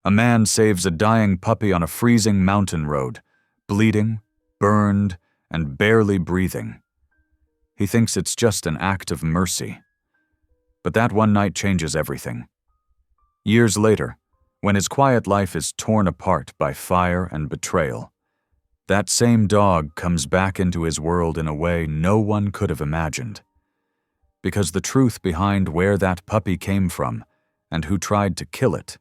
A man saves a dying puppy on a freezing mountain road, bleeding, burned, and barely breathing. He thinks it's just an act of mercy. But that one night changes everything. Years later, when his quiet life is torn apart by fire and betrayal, that same dog comes back into his world in a way no one could have imagined. Because the truth behind where that puppy came from and who tried to kill it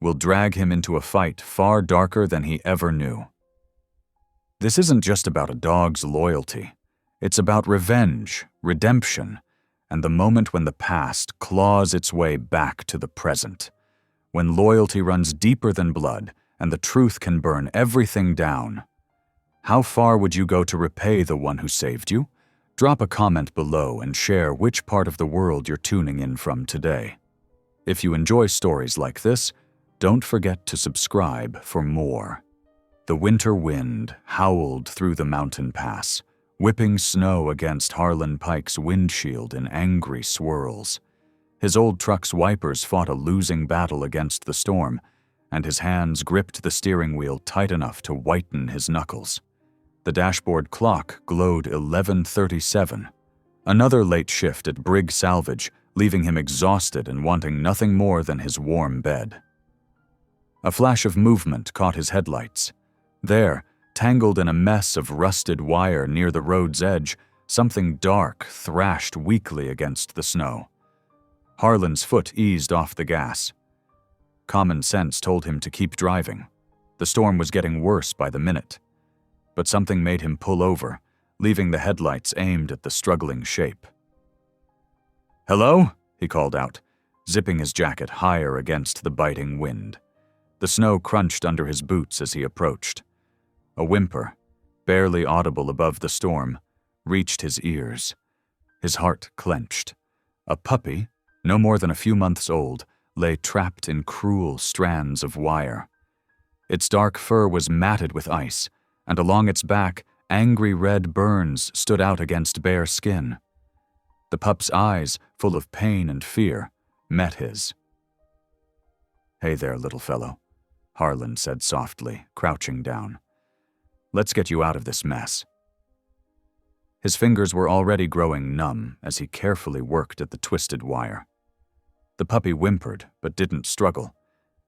will drag him into a fight far darker than he ever knew. This isn't just about a dog's loyalty. It's about revenge, redemption, and the moment when the past claws its way back to the present, when loyalty runs deeper than blood and the truth can burn everything down. How far would you go to repay the one who saved you? Drop a comment below and share which part of the world you're tuning in from today. If you enjoy stories like this, don't forget to subscribe for more. The winter wind howled through the mountain pass, whipping snow against Harlan Pike's windshield in angry swirls. His old truck's wipers fought a losing battle against the storm, and his hands gripped the steering wheel tight enough to whiten his knuckles. The dashboard clock glowed 11:37. Another late shift at Brigg Salvage, leaving him exhausted and wanting nothing more than his warm bed. A flash of movement caught his headlights. There, tangled in a mess of rusted wire near the road's edge, something dark thrashed weakly against the snow. Harlan's foot eased off the gas. Common sense told him to keep driving. The storm was getting worse by the minute. But something made him pull over, leaving the headlights aimed at the struggling shape. "Hello?" he called out, zipping his jacket higher against the biting wind. The snow crunched under his boots as he approached. A whimper, barely audible above the storm, reached his ears. His heart clenched. A puppy, no more than a few months old, lay trapped in cruel strands of wire. Its dark fur was matted with ice, and along its back, angry red burns stood out against bare skin. The pup's eyes, full of pain and fear, met his. "Hey there, little fellow," Harlan said softly, crouching down. "Let's get you out of this mess." His fingers were already growing numb as he carefully worked at the twisted wire. The puppy whimpered but didn't struggle,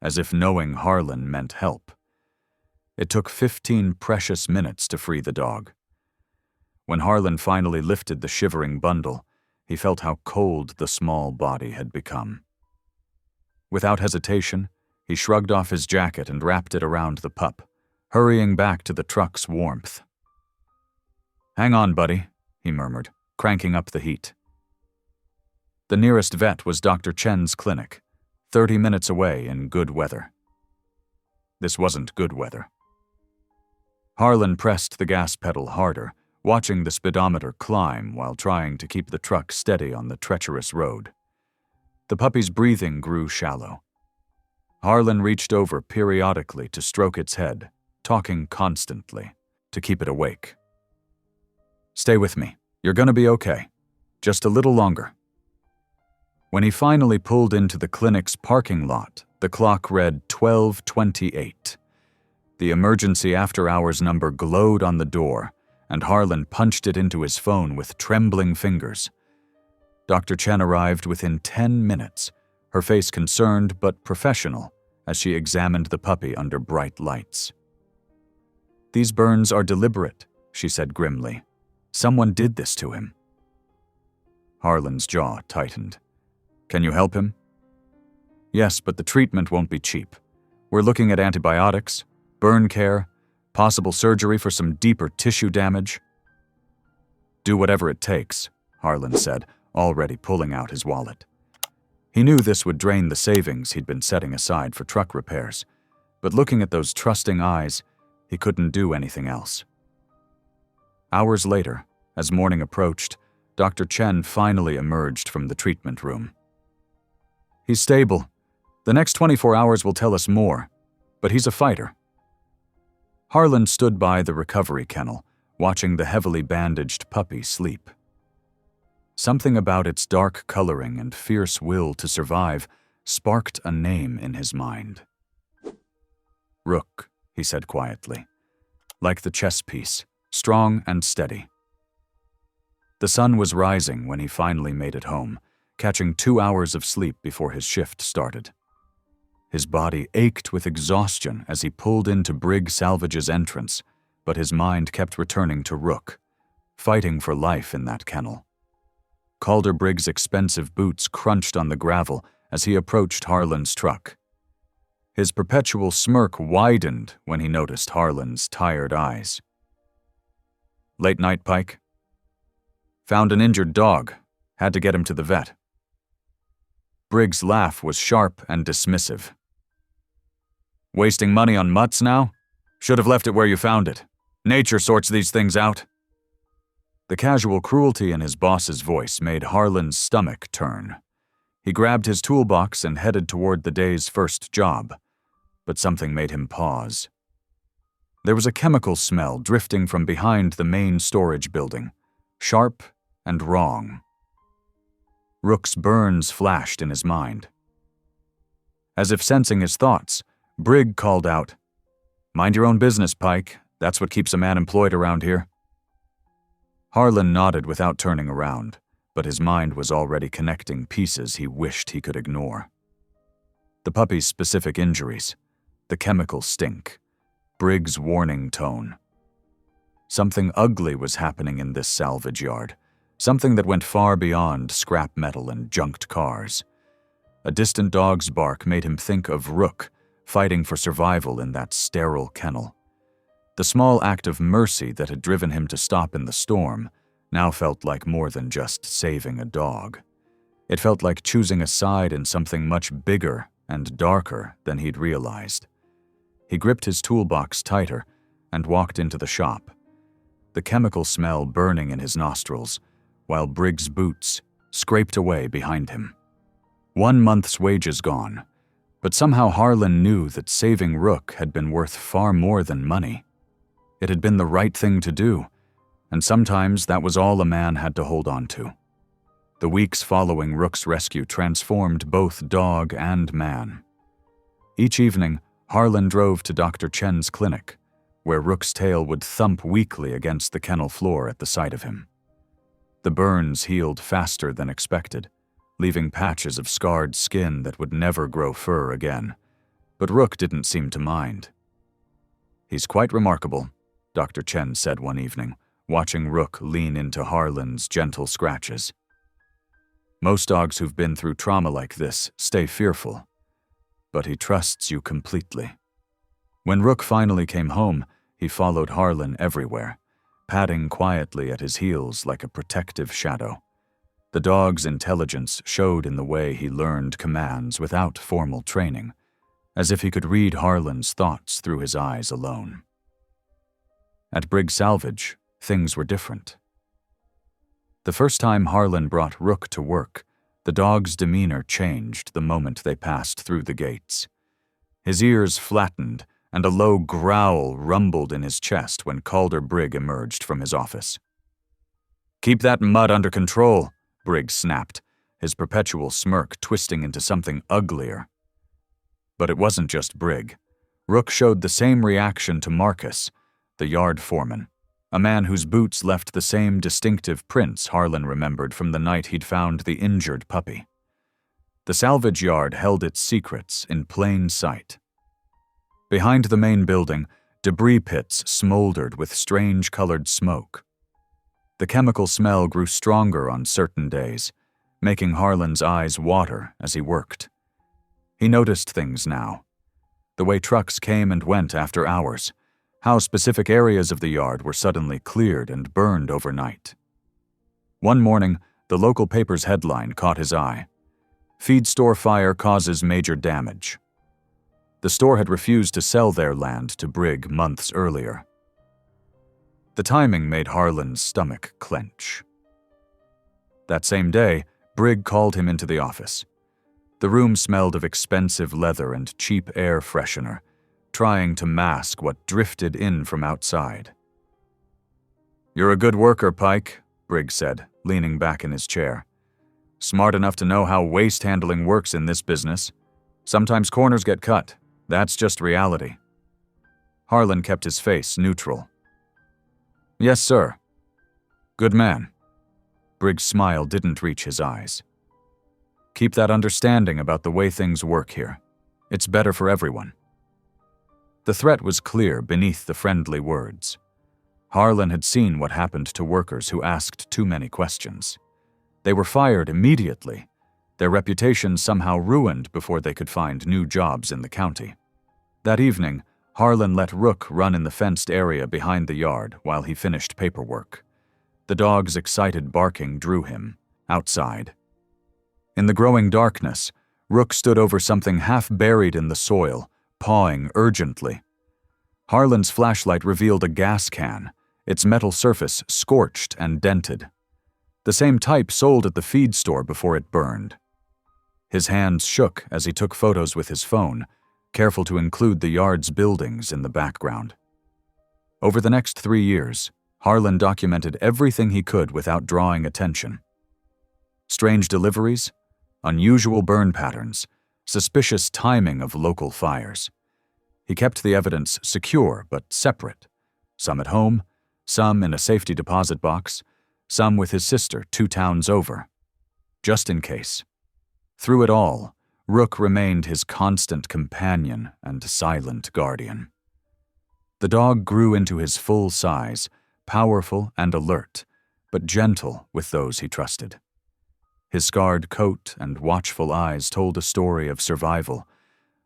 as if knowing Harlan meant help. It took 15 precious minutes to free the dog. When Harlan finally lifted the shivering bundle, he felt how cold the small body had become. Without hesitation, he shrugged off his jacket and wrapped it around the pup, hurrying back to the truck's warmth. "Hang on, buddy," he murmured, cranking up the heat. The nearest vet was Dr. Chen's clinic, 30 minutes away in good weather. This wasn't good weather. Harlan pressed the gas pedal harder, watching the speedometer climb while trying to keep the truck steady on the treacherous road. The puppy's breathing grew shallow. Harlan reached over periodically to stroke its head, talking constantly, to keep it awake. "Stay with me. You're gonna be okay. Just a little longer." When he finally pulled into the clinic's parking lot, the clock read 12:28. The emergency after-hours number glowed on the door, and Harlan punched it into his phone with trembling fingers. Dr. Chen arrived within 10 minutes, her face concerned but professional as she examined the puppy under bright lights. "These burns are deliberate," she said grimly. "Someone did this to him." Harlan's jaw tightened. "Can you help him?" "Yes, but the treatment won't be cheap. We're looking at antibiotics, burn care, possible surgery for some deeper tissue damage." "Do whatever it takes," Harlan said, already pulling out his wallet. He knew this would drain the savings he'd been setting aside for truck repairs, but looking at those trusting eyes, he couldn't do anything else. Hours later, as morning approached, Dr. Chen finally emerged from the treatment room. "He's stable. The next 24 hours will tell us more, but he's a fighter." Harlan stood by the recovery kennel, watching the heavily bandaged puppy sleep. Something about its dark coloring and fierce will to survive sparked a name in his mind. "Rook," he said quietly. "Like the chess piece, strong and steady." The sun was rising when he finally made it home, catching 2 hours of sleep before his shift started. His body ached with exhaustion as he pulled into Brigg Salvage's entrance, but his mind kept returning to Rook, fighting for life in that kennel. Calder Brigg's expensive boots crunched on the gravel as he approached Harlan's truck. His perpetual smirk widened when he noticed Harlan's tired eyes. "Late night, Pike?" "Found an injured dog. Had to get him to the vet." Brigg's laugh was sharp and dismissive. "Wasting money on mutts now? Should have left it where you found it. Nature sorts these things out." The casual cruelty in his boss's voice made Harlan's stomach turn. He grabbed his toolbox and headed toward the day's first job, but something made him pause. There was a chemical smell drifting from behind the main storage building, sharp and wrong. Rook's burns flashed in his mind. As if sensing his thoughts, Brigg called out, "Mind your own business, Pike. That's what keeps a man employed around here." Harlan nodded without turning around, but his mind was already connecting pieces he wished he could ignore. The puppy's specific injuries, the chemical stink, Brigg's warning tone. Something ugly was happening in this salvage yard, something that went far beyond scrap metal and junked cars. A distant dog's bark made him think of Rook fighting for survival in that sterile kennel. The small act of mercy that had driven him to stop in the storm now felt like more than just saving a dog. It felt like choosing a side in something much bigger and darker than he'd realized. He gripped his toolbox tighter and walked into the shop, the chemical smell burning in his nostrils, while Brigg's boots scraped away behind him. 1 month's wages gone, but somehow Harlan knew that saving Rook had been worth far more than money. It had been the right thing to do, and sometimes that was all a man had to hold on to. The weeks following Rook's rescue transformed both dog and man. Each evening, Harlan drove to Dr. Chen's clinic, where Rook's tail would thump weakly against the kennel floor at the sight of him. The burns healed faster than expected, leaving patches of scarred skin that would never grow fur again, but Rook didn't seem to mind. "He's quite remarkable," Dr. Chen said one evening, watching Rook lean into Harlan's gentle scratches. "Most dogs who've been through trauma like this stay fearful, but he trusts you completely." When Rook finally came home, he followed Harlan everywhere, padding quietly at his heels like a protective shadow. The dog's intelligence showed in the way he learned commands without formal training, as if he could read Harlan's thoughts through his eyes alone. At Brigg Salvage, things were different. The first time Harlan brought Rook to work, the dog's demeanor changed the moment they passed through the gates. His ears flattened, and a low growl rumbled in his chest when Calder Brigg emerged from his office. "Keep that mud under control," Brigg snapped, his perpetual smirk twisting into something uglier. But it wasn't just Brigg. Rook showed the same reaction to Marcus, the yard foreman, a man whose boots left the same distinctive prints Harlan remembered from the night he'd found the injured puppy. The salvage yard held its secrets in plain sight. Behind the main building, debris pits smoldered with strange-colored smoke. The chemical smell grew stronger on certain days, making Harlan's eyes water as he worked. He noticed things now. The way trucks came and went after hours, how specific areas of the yard were suddenly cleared and burned overnight. One morning, the local paper's headline caught his eye. "Feed store fire causes major damage." The store had refused to sell their land to Brigg months earlier. The timing made Harlan's stomach clench. That same day, Brigg called him into the office. The room smelled of expensive leather and cheap air freshener, trying to mask what drifted in from outside. "You're a good worker, Pike," Brigg said, leaning back in his chair. "Smart enough to know how waste handling works in this business. Sometimes corners get cut. That's just reality." Harlan kept his face neutral. "Yes, sir." "Good man." Briggs' smile didn't reach his eyes. "Keep that understanding about the way things work here. It's better for everyone." The threat was clear beneath the friendly words. Harlan had seen what happened to workers who asked too many questions. They were fired immediately, their reputations somehow ruined before they could find new jobs in the county. That evening, Harlan let Rook run in the fenced area behind the yard while he finished paperwork. The dog's excited barking drew him outside. In the growing darkness, Rook stood over something half buried in the soil, pawing urgently. Harlan's flashlight revealed a gas can, its metal surface scorched and dented. The same type sold at the feed store before it burned. His hands shook as he took photos with his phone, careful to include the yard's buildings in the background. Over the next 3 years, Harlan documented everything he could without drawing attention. Strange deliveries, unusual burn patterns, suspicious timing of local fires. He kept the evidence secure but separate, some at home, some in a safety deposit box, some with his sister 2 towns over, just in case. Through it all, Rook remained his constant companion and silent guardian. The dog grew into his full size, powerful and alert, but gentle with those he trusted. His scarred coat and watchful eyes told a story of survival,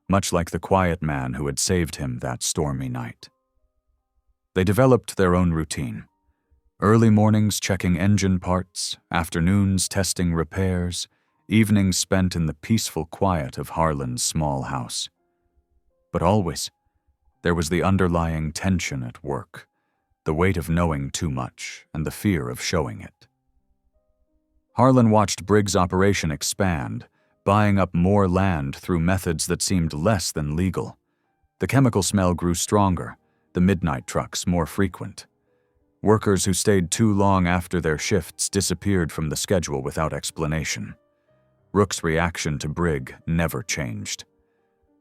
much like the quiet man who had saved him that stormy night. They developed their own routine. Early mornings checking engine parts, afternoons testing repairs, evenings spent in the peaceful quiet of Harlan's small house. But always, there was the underlying tension at work, the weight of knowing too much and the fear of showing it. Harlan watched Briggs' operation expand, buying up more land through methods that seemed less than legal. The chemical smell grew stronger, the midnight trucks more frequent. Workers who stayed too long after their shifts disappeared from the schedule without explanation. Rook's reaction to Briggs never changed.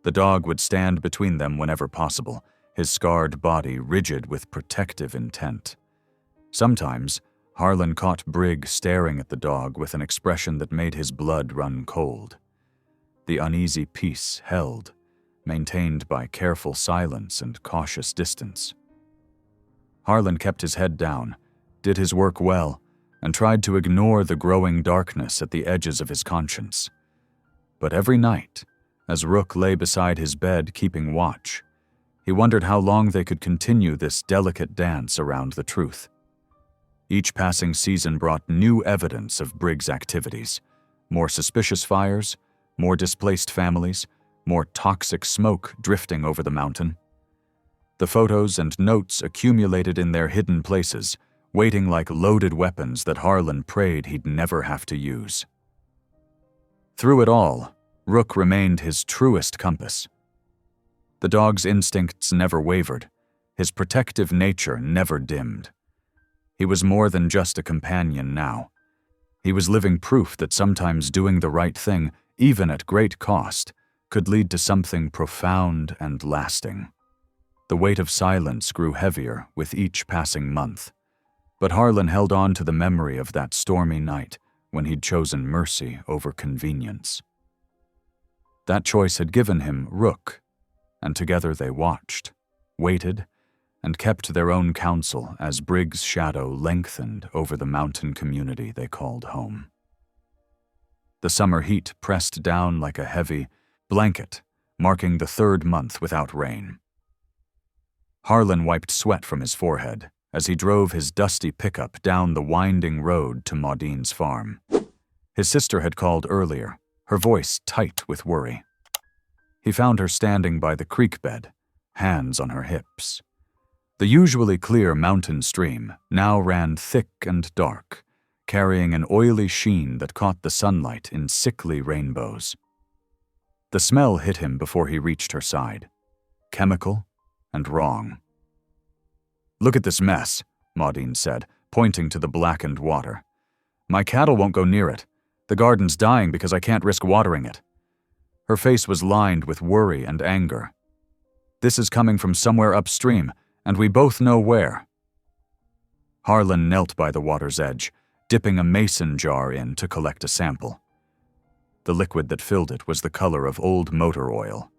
The dog would stand between them whenever possible, his scarred body rigid with protective intent. Sometimes, Harlan caught Briggs staring at the dog with an expression that made his blood run cold. The uneasy peace held, maintained by careful silence and cautious distance. Harlan kept his head down, did his work well, and tried to ignore the growing darkness at the edges of his conscience. But every night, as Rook lay beside his bed keeping watch, he wondered how long they could continue this delicate dance around the truth. Each passing season brought new evidence of Briggs' activities, more suspicious fires, more displaced families, more toxic smoke drifting over the mountain. The photos and notes accumulated in their hidden places, waiting like loaded weapons that Harlan prayed he'd never have to use. Through it all, Rook remained his truest compass. The dog's instincts never wavered, his protective nature never dimmed. He was more than just a companion now. He was living proof that sometimes doing the right thing, even at great cost, could lead to something profound and lasting. The weight of silence grew heavier with each passing month. But Harlan held on to the memory of that stormy night when he'd chosen mercy over convenience. That choice had given him Rook, and together they watched, waited, and kept their own counsel as Briggs' shadow lengthened over the mountain community they called home. The summer heat pressed down like a heavy blanket, marking the 3rd month without rain. Harlan wiped sweat from his forehead as he drove his dusty pickup down the winding road to Maudine's farm. His sister had called earlier, her voice tight with worry. He found her standing by the creek bed, hands on her hips. The usually clear mountain stream now ran thick and dark, carrying an oily sheen that caught the sunlight in sickly rainbows. The smell hit him before he reached her side, chemical and wrong. "Look at this mess," Maudine said, pointing to the blackened water. "My cattle won't go near it. The garden's dying because I can't risk watering it." Her face was lined with worry and anger. This is coming from somewhere upstream, and we both know where." Harlan knelt by the water's edge, dipping a mason jar in to collect a sample. The liquid that filled it was the color of old motor oil.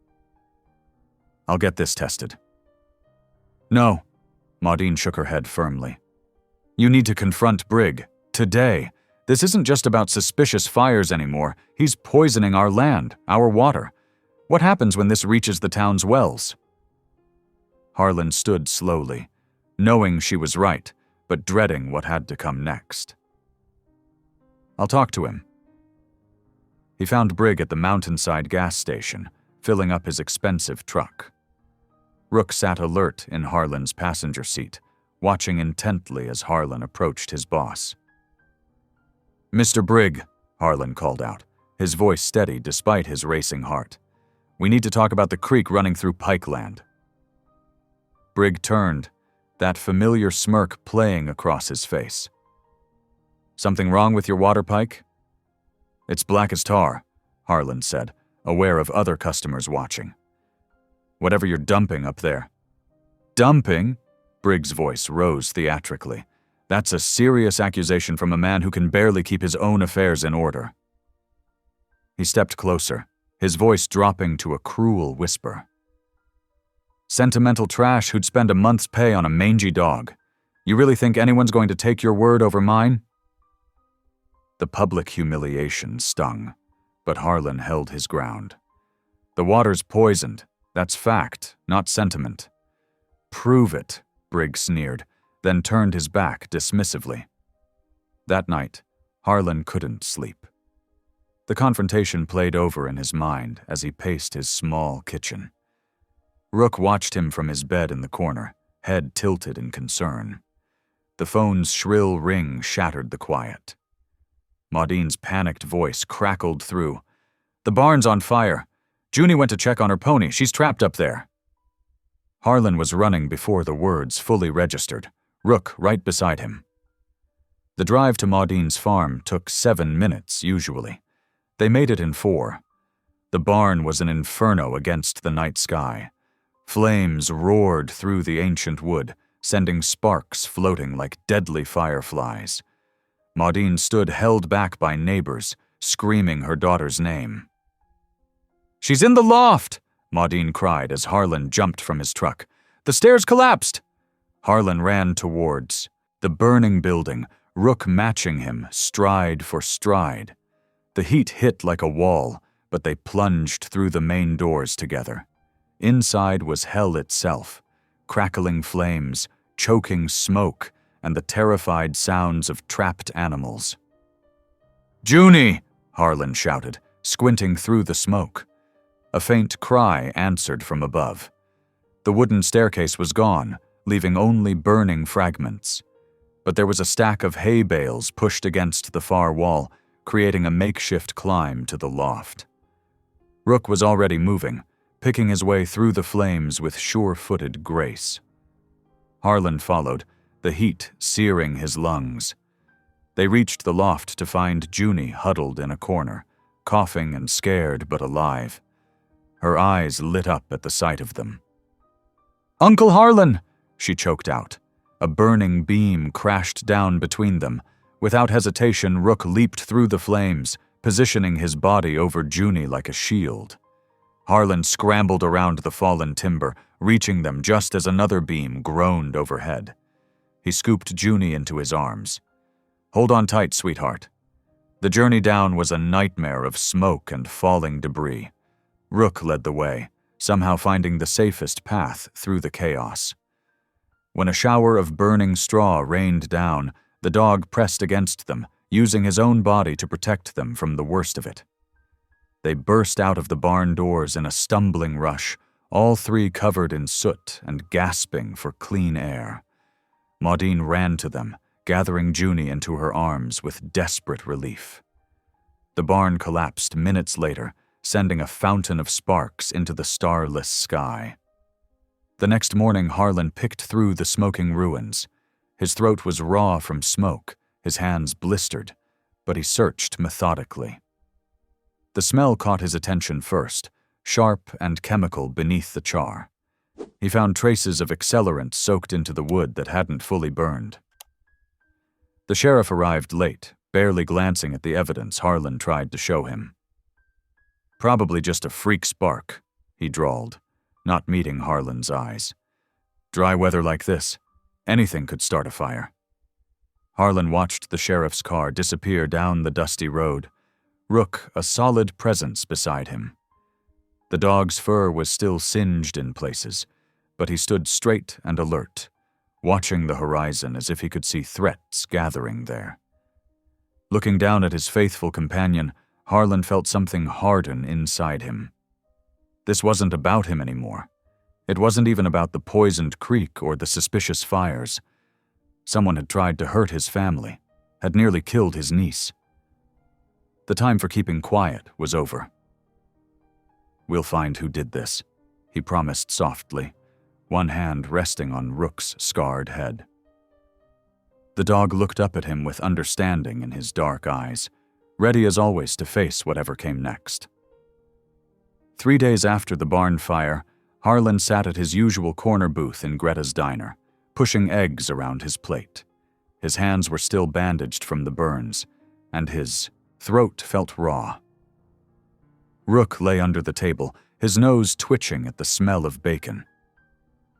"I'll get this tested." "No," Maudine shook her head firmly. "You need to confront Brigg, today. This isn't just about suspicious fires anymore. He's poisoning our land, our water. What happens when this reaches the town's wells?" Harlan stood slowly, knowing she was right, but dreading what had to come next. "I'll talk to him." He found Brigg at the mountainside gas station, filling up his expensive truck. Rook sat alert in Harlan's passenger seat, watching intently as Harlan approached his boss. "Mr. Brigg," Harlan called out, his voice steady despite his racing heart. "We need to talk about the creek running through Pikeland." Brigg turned, that familiar smirk playing across his face. "Something wrong with your water pike?" "It's black as tar," Harlan said, aware of other customers watching. "Whatever you're dumping up there." "Dumping?" Brigg's voice rose theatrically. "That's a serious accusation from a man who can barely keep his own affairs in order." He stepped closer, his voice dropping to a cruel whisper. "Sentimental trash who'd spend a month's pay on a mangy dog. You really think anyone's going to take your word over mine?" The public humiliation stung, but Harlan held his ground. "The water's poisoned. That's fact, not sentiment." "Prove it," Brigg sneered, then turned his back dismissively. That night, Harlan couldn't sleep. The confrontation played over in his mind as he paced his small kitchen. Rook watched him from his bed in the corner, head tilted in concern. The phone's shrill ring shattered the quiet. Maudine's panicked voice crackled through. "The barn's on fire. Junie went to check on her pony. She's trapped up there." Harlan was running before the words fully registered, Rook right beside him. The drive to Maudine's farm took 7 minutes, usually. They made it in 4. The barn was an inferno against the night sky. Flames roared through the ancient wood, sending sparks floating like deadly fireflies. Maudine stood held back by neighbors, screaming her daughter's name. "She's in the loft!" Maudine cried as Harlan jumped from his truck. "The stairs collapsed!" Harlan ran towards the burning building, Rook matching him, stride for stride. The heat hit like a wall, but they plunged through the main doors together. Inside was hell itself, crackling flames, choking smoke, and the terrified sounds of trapped animals. "Junie!" Harlan shouted, squinting through the smoke. A faint cry answered from above. The wooden staircase was gone, leaving only burning fragments. But there was a stack of hay bales pushed against the far wall, creating a makeshift climb to the loft. Rook was already moving, picking his way through the flames with sure-footed grace. Harlan followed, the heat searing his lungs. They reached the loft to find Junie huddled in a corner, coughing and scared but alive. Her eyes lit up at the sight of them. "Uncle Harlan!" she choked out. A burning beam crashed down between them. Without hesitation, Rook leaped through the flames, positioning his body over Junie like a shield. Harlan scrambled around the fallen timber, reaching them just as another beam groaned overhead. He scooped Junie into his arms. "Hold on tight, sweetheart." The journey down was a nightmare of smoke and falling debris. Rook led the way, somehow finding the safest path through the chaos. When a shower of burning straw rained down, the dog pressed against them, using his own body to protect them from the worst of it. They burst out of the barn doors in a stumbling rush, all 3 covered in soot and gasping for clean air. Maudine ran to them, gathering Junie into her arms with desperate relief. The barn collapsed minutes later, sending a fountain of sparks into the starless sky. The next morning, Harlan picked through the smoking ruins. His throat was raw from smoke, his hands blistered, but he searched methodically. The smell caught his attention first, sharp and chemical beneath the char. He found traces of accelerant soaked into the wood that hadn't fully burned. The sheriff arrived late, barely glancing at the evidence Harlan tried to show him. "Probably just a freak spark," he drawled, not meeting Harlan's eyes. "Dry weather like this, anything could start a fire." Harlan watched the sheriff's car disappear down the dusty road, Rook a solid presence beside him. The dog's fur was still singed in places, but he stood straight and alert, watching the horizon as if he could see threats gathering there. Looking down at his faithful companion, Harlan felt something harden inside him. This wasn't about him anymore. It wasn't even about the poisoned creek or the suspicious fires. Someone had tried to hurt his family, had nearly killed his niece. The time for keeping quiet was over. "We'll find who did this," he promised softly, one hand resting on Rook's scarred head. The dog looked up at him with understanding in his dark eyes, ready as always to face whatever came next. 3 days after the barn fire, Harlan sat at his usual corner booth in Greta's diner, pushing eggs around his plate. His hands were still bandaged from the burns, and his throat felt raw. Rook lay under the table, his nose twitching at the smell of bacon.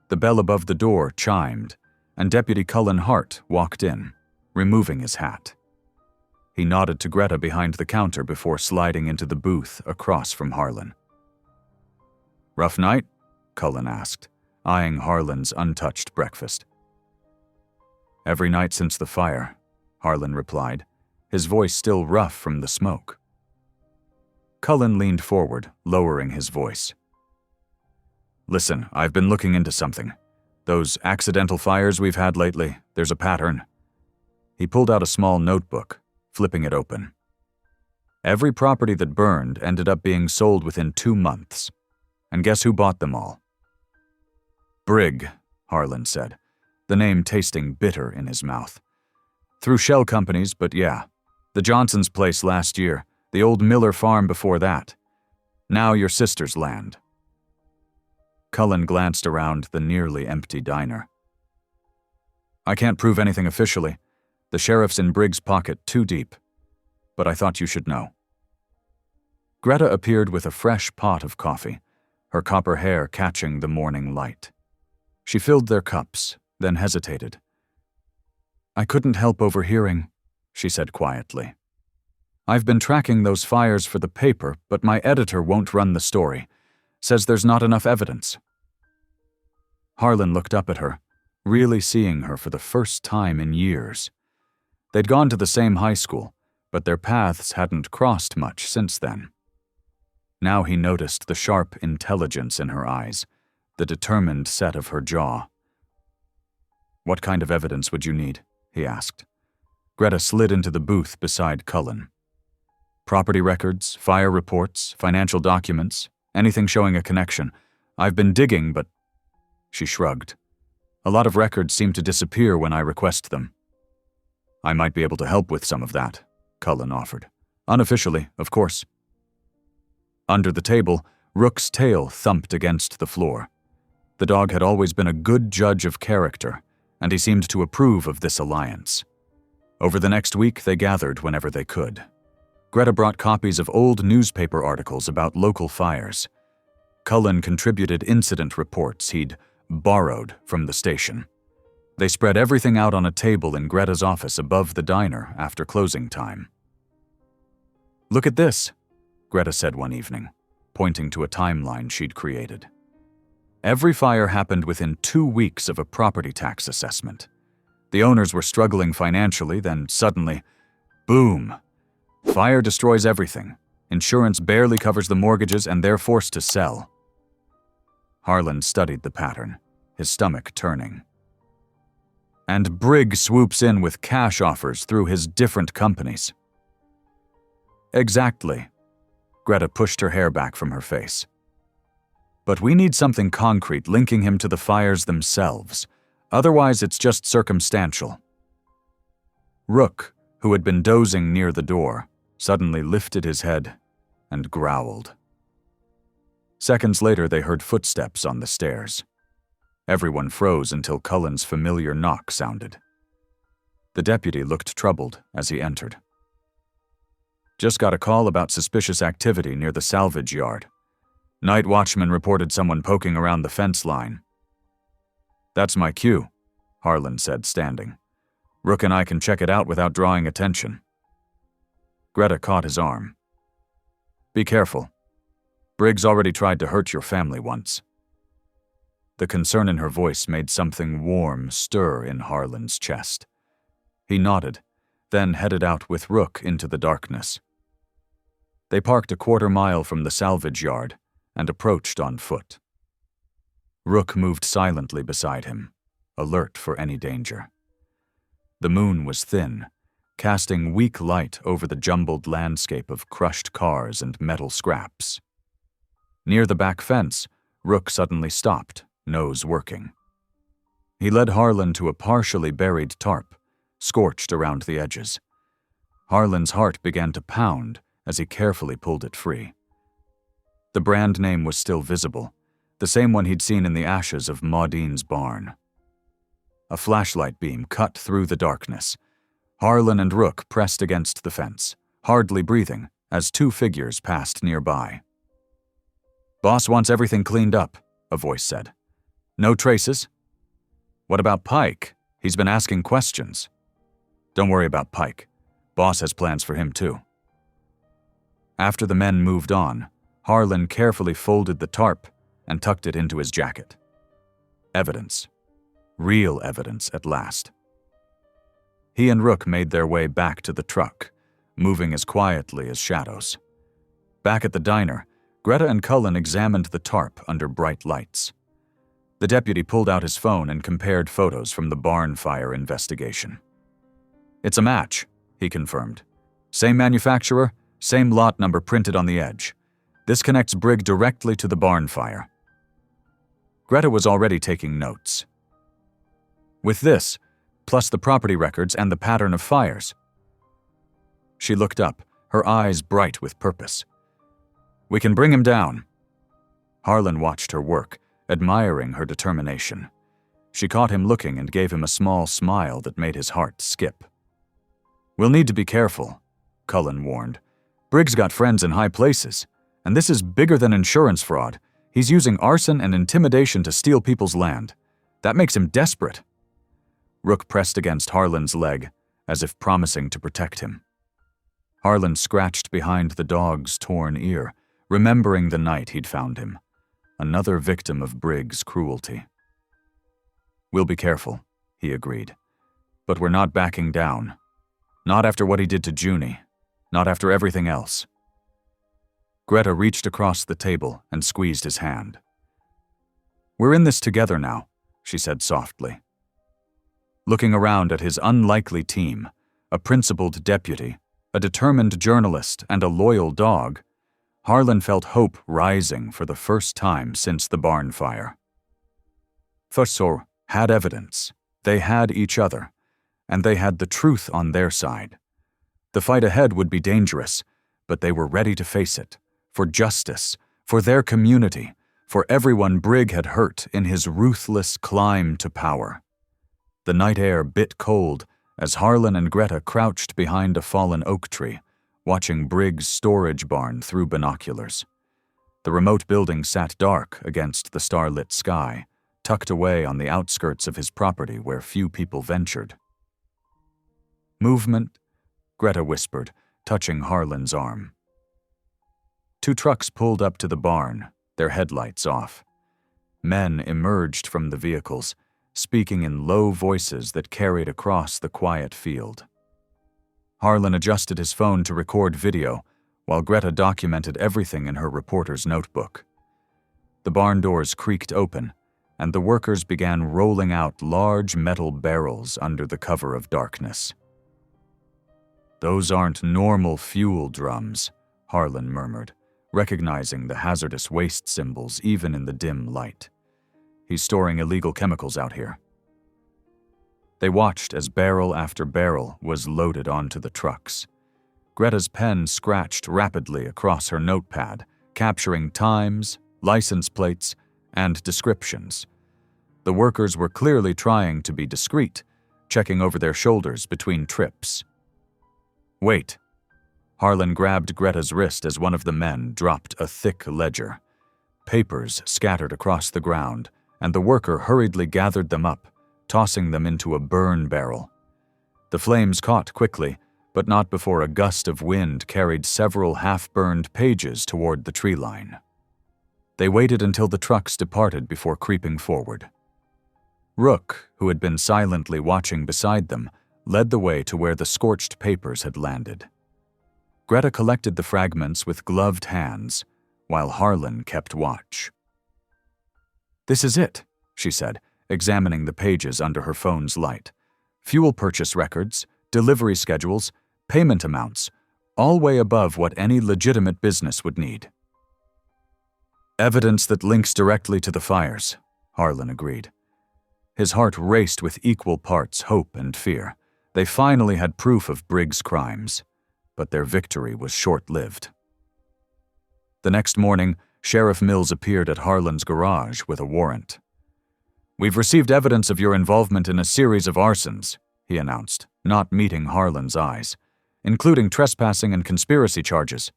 The bell above the door chimed, and Deputy Cullen Hart walked in, removing his hat. He nodded to Greta behind the counter before sliding into the booth across from Harlan. "Rough night?" Cullen asked, eyeing Harlan's untouched breakfast. "Every night since the fire," Harlan replied, his voice still rough from the smoke. Cullen leaned forward, lowering his voice. "Listen, I've been looking into something. Those accidental fires we've had lately, there's a pattern." He pulled out a small notebook, flipping it open. Every property that burned ended up being sold within 2 months. And guess who bought them all? "Brigg," Harlan said, the name tasting bitter in his mouth. "Through shell companies, but yeah. The Johnson's place last year, the old Miller farm before that. Now your sister's land." Cullen glanced around the nearly empty diner. "I can't prove anything officially. The sheriff's in Brigg's pocket too deep. But I thought you should know." Greta appeared with a fresh pot of coffee, her copper hair catching the morning light. She filled their cups, then hesitated. "I couldn't help overhearing," she said quietly. "I've been tracking those fires for the paper, but my editor won't run the story. Says there's not enough evidence." Harlan looked up at her, really seeing her for the first time in years. They'd gone to the same high school, but their paths hadn't crossed much since then. Now he noticed the sharp intelligence in her eyes, the determined set of her jaw. "What kind of evidence would you need?" he asked. Greta slid into the booth beside Cullen. "Property records, fire reports, financial documents, anything showing a connection. I've been digging, but..." She shrugged. "A lot of records seem to disappear when I request them." "I might be able to help with some of that," Cullen offered. "Unofficially, of course." Under the table, Rook's tail thumped against the floor. The dog had always been a good judge of character, and he seemed to approve of this alliance. Over the next week, they gathered whenever they could. Greta brought copies of old newspaper articles about local fires. Cullen contributed incident reports he'd borrowed from the station. They spread everything out on a table in Greta's office above the diner after closing time. "Look at this," Greta said one evening, pointing to a timeline she'd created. Every fire happened within 2 weeks of a property tax assessment. The owners were struggling financially, then suddenly, boom! Fire destroys everything. Insurance barely covers the mortgages, and they're forced to sell. Harlan studied the pattern, his stomach turning. And Brigg swoops in with cash offers through his different companies. Exactly. Greta pushed her hair back from her face. But we need something concrete linking him to the fires themselves. Otherwise, it's just circumstantial. Rook, who had been dozing near the door, suddenly lifted his head and growled. Seconds later, they heard footsteps on the stairs. Everyone froze until Cullen's familiar knock sounded. The deputy looked troubled as he entered. "Just got a call about suspicious activity near the salvage yard. Night watchman reported someone poking around the fence line." "That's my cue," Harlan said, standing. "Rook and I can check it out without drawing attention." Greta caught his arm. "Be careful. Briggs already tried to hurt your family once." The concern in her voice made something warm stir in Harlan's chest. He nodded, then headed out with Rook into the darkness. They parked a quarter-mile from the salvage yard and approached on foot. Rook moved silently beside him, alert for any danger. The moon was thin, casting weak light over the jumbled landscape of crushed cars and metal scraps. Near the back fence, Rook suddenly stopped, nose working. He led Harlan to a partially buried tarp, scorched around the edges. Harlan's heart began to pound as he carefully pulled it free. The brand name was still visible, the same one he'd seen in the ashes of Maudine's barn. A flashlight beam cut through the darkness. Harlan and Rook pressed against the fence, hardly breathing, as two figures passed nearby. "Boss wants everything cleaned up," a voice said. "No traces?" "What about Pike? He's been asking questions." "Don't worry about Pike. Boss has plans for him too." After the men moved on, Harlan carefully folded the tarp and tucked it into his jacket. Evidence. Real evidence at last. He and Rook made their way back to the truck, moving as quietly as shadows. Back at the diner, Greta and Cullen examined the tarp under bright lights. The deputy pulled out his phone and compared photos from the barn fire investigation. "It's a match," he confirmed. "Same manufacturer, same lot number printed on the edge. This connects Brigg directly to the barn fire." Greta was already taking notes. "With this, plus the property records and the pattern of fires." She looked up, her eyes bright with purpose. "We can bring him down." Harlan watched her work, admiring her determination. She caught him looking and gave him a small smile that made his heart skip. "We'll need to be careful," Cullen warned. "Briggs got friends in high places, and this is bigger than insurance fraud. He's using arson and intimidation to steal people's land. That makes him desperate." Rook pressed against Harlan's leg, as if promising to protect him. Harlan scratched behind the dog's torn ear, remembering the night he'd found him. Another victim of Briggs' cruelty. "We'll be careful," he agreed. "But we're not backing down. Not after what he did to Junie. Not after everything else." Greta reached across the table and squeezed his hand. "We're in this together now," she said softly. Looking around at his unlikely team, a principled deputy, a determined journalist, and a loyal dog, Harlan felt hope rising for the first time since the barn fire. Fussor had evidence. They had each other, and they had the truth on their side. The fight ahead would be dangerous, but they were ready to face it, for justice, for their community, for everyone Brigg had hurt in his ruthless climb to power. The night air bit cold as Harlan and Greta crouched behind a fallen oak tree, watching Briggs' storage barn through binoculars. The remote building sat dark against the starlit sky, tucked away on the outskirts of his property where few people ventured. "Movement," Greta whispered, touching Harlan's arm. Two trucks pulled up to the barn, their headlights off. Men emerged from the vehicles, speaking in low voices that carried across the quiet field. Harlan adjusted his phone to record video, while Greta documented everything in her reporter's notebook. The barn doors creaked open, and the workers began rolling out large metal barrels under the cover of darkness. "Those aren't normal fuel drums," Harlan murmured, recognizing the hazardous waste symbols even in the dim light. "He's storing illegal chemicals out here." They watched as barrel after barrel was loaded onto the trucks. Greta's pen scratched rapidly across her notepad, capturing times, license plates, and descriptions. The workers were clearly trying to be discreet, checking over their shoulders between trips. "Wait." Harlan grabbed Greta's wrist as one of the men dropped a thick ledger. Papers scattered across the ground, and the worker hurriedly gathered them up, tossing them into a burn barrel. The flames caught quickly, but not before a gust of wind carried several half-burned pages toward the tree line. They waited until the trucks departed before creeping forward. Rook, who had been silently watching beside them, led the way to where the scorched papers had landed. Greta collected the fragments with gloved hands, while Harlan kept watch. "This is it," she said, examining the pages under her phone's light. "Fuel purchase records, delivery schedules, payment amounts, all way above what any legitimate business would need." "Evidence that links directly to the fires," Harlan agreed. His heart raced with equal parts hope and fear. They finally had proof of Briggs' crimes, but their victory was short-lived. The next morning, Sheriff Mills appeared at Harlan's garage with a warrant. "We've received evidence of your involvement in a series of arsons," he announced, not meeting Harlan's eyes, "including trespassing and conspiracy charges."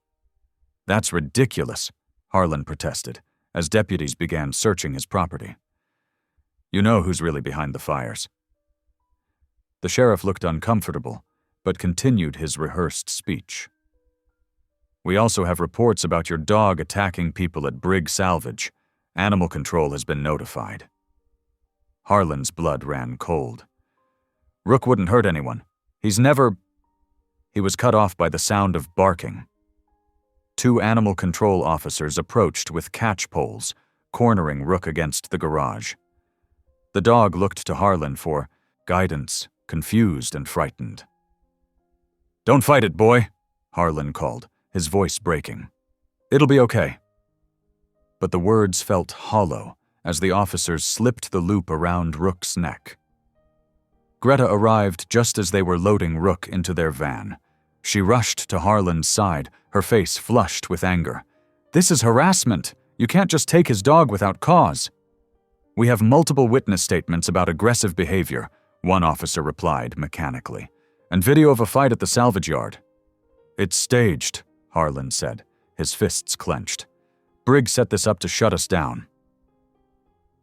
"That's ridiculous," Harlan protested, as deputies began searching his property. "You know who's really behind the fires." The sheriff looked uncomfortable, but continued his rehearsed speech. "We also have reports about your dog attacking people at Briggs Salvage. Animal control has been notified." Harlan's blood ran cold. "Rook wouldn't hurt anyone. He's never—" He was cut off by the sound of barking. 2 animal control officers approached with catch poles, cornering Rook against the garage. The dog looked to Harlan for guidance, confused and frightened. "Don't fight it, boy," Harlan called, his voice breaking. "It'll be okay." But the words felt hollow as the officers slipped the loop around Rook's neck. Greta arrived just as they were loading Rook into their van. She rushed to Harlan's side, her face flushed with anger. "This is harassment. You can't just take his dog without cause." "We have multiple witness statements about aggressive behavior," one officer replied mechanically, "and video of a fight at the salvage yard." "It's staged," Harlan said, his fists clenched. "Briggs set this up to shut us down."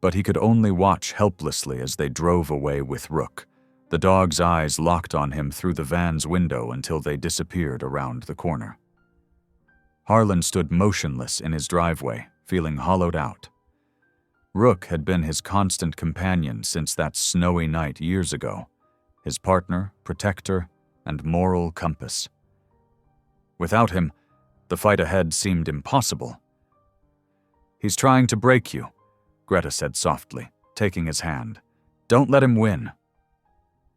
But he could only watch helplessly as they drove away with Rook, the dog's eyes locked on him through the van's window until they disappeared around the corner. Harlan stood motionless in his driveway, feeling hollowed out. Rook had been his constant companion since that snowy night years ago, his partner, protector, and moral compass. Without him, the fight ahead seemed impossible. "He's trying to break you," Greta said softly, taking his hand. "Don't let him win."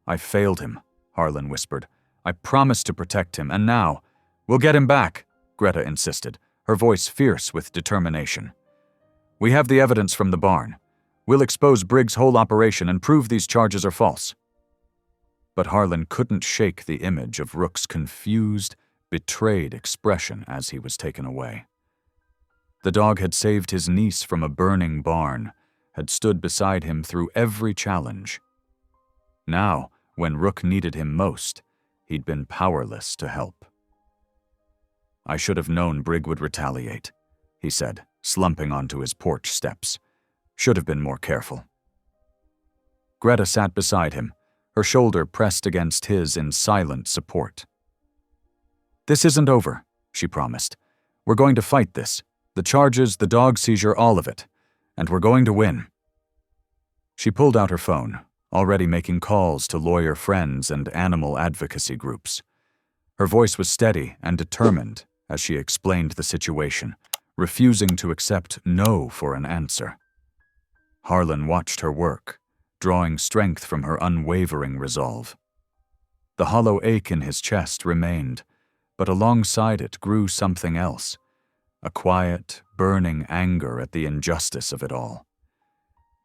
"I failed him," Harlan whispered. "I promised to protect him, and now—" "We'll get him back," Greta insisted, her voice fierce with determination. "We have the evidence from the barn. We'll expose Briggs' whole operation and prove these charges are false." But Harlan couldn't shake the image of Rook's confused, betrayed expression as he was taken away. The dog had saved his niece from a burning barn, had stood beside him through every challenge. Now, when Rook needed him most, he'd been powerless to help. "I should have known Briggs would retaliate," he said, slumping onto his porch steps. "Should have been more careful." Greta sat beside him, her shoulder pressed against his in silent support. "This isn't over," she promised. "We're going to fight this. The charges, the dog seizure, all of it. And we're going to win." She pulled out her phone, already making calls to lawyer friends and animal advocacy groups. Her voice was steady and determined as she explained the situation, refusing to accept no for an answer. Harlan watched her work, drawing strength from her unwavering resolve. The hollow ache in his chest remained, but alongside it grew something else, a quiet, burning anger at the injustice of it all.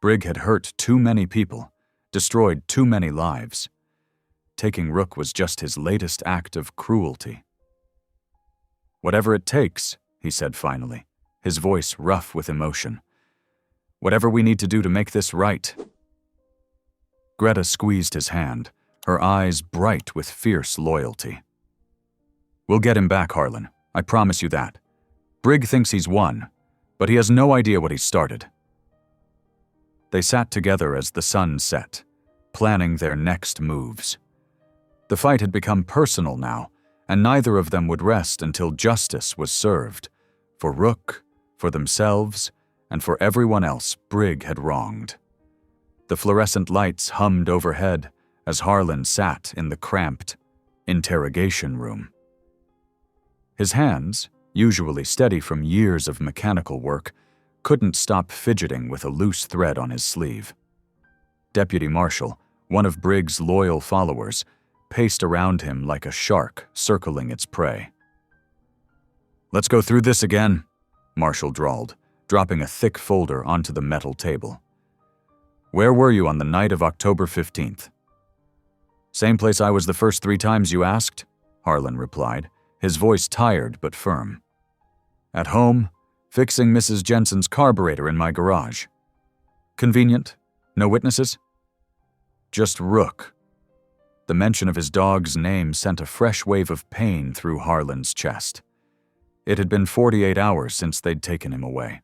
Briggs had hurt too many people, destroyed too many lives. Taking Rook was just his latest act of cruelty. "Whatever it takes," he said finally, his voice rough with emotion. "Whatever we need to do to make this right." Greta squeezed his hand, her eyes bright with fierce loyalty. "We'll get him back, Harlan. I promise you that. Brigg thinks he's won, but he has no idea what he's started." They sat together as the sun set, planning their next moves. The fight had become personal now, and neither of them would rest until justice was served, for Rook, for themselves, and for everyone else Brigg had wronged. The fluorescent lights hummed overhead as Harlan sat in the cramped interrogation room. His hands, usually steady from years of mechanical work, couldn't stop fidgeting with a loose thread on his sleeve. Deputy Marshal, one of Brigg's loyal followers, paced around him like a shark circling its prey. "Let's go through this again," Marshal drawled, dropping a thick folder onto the metal table. "Where were you on the night of October 15th? "Same place I was the first 3 times you asked," Harlan replied, his voice tired but firm. "At home, fixing Mrs. Jensen's carburetor in my garage. Convenient? No witnesses?" "Just Rook." The mention of his dog's name sent a fresh wave of pain through Harlan's chest. It had been 48 hours since they'd taken him away.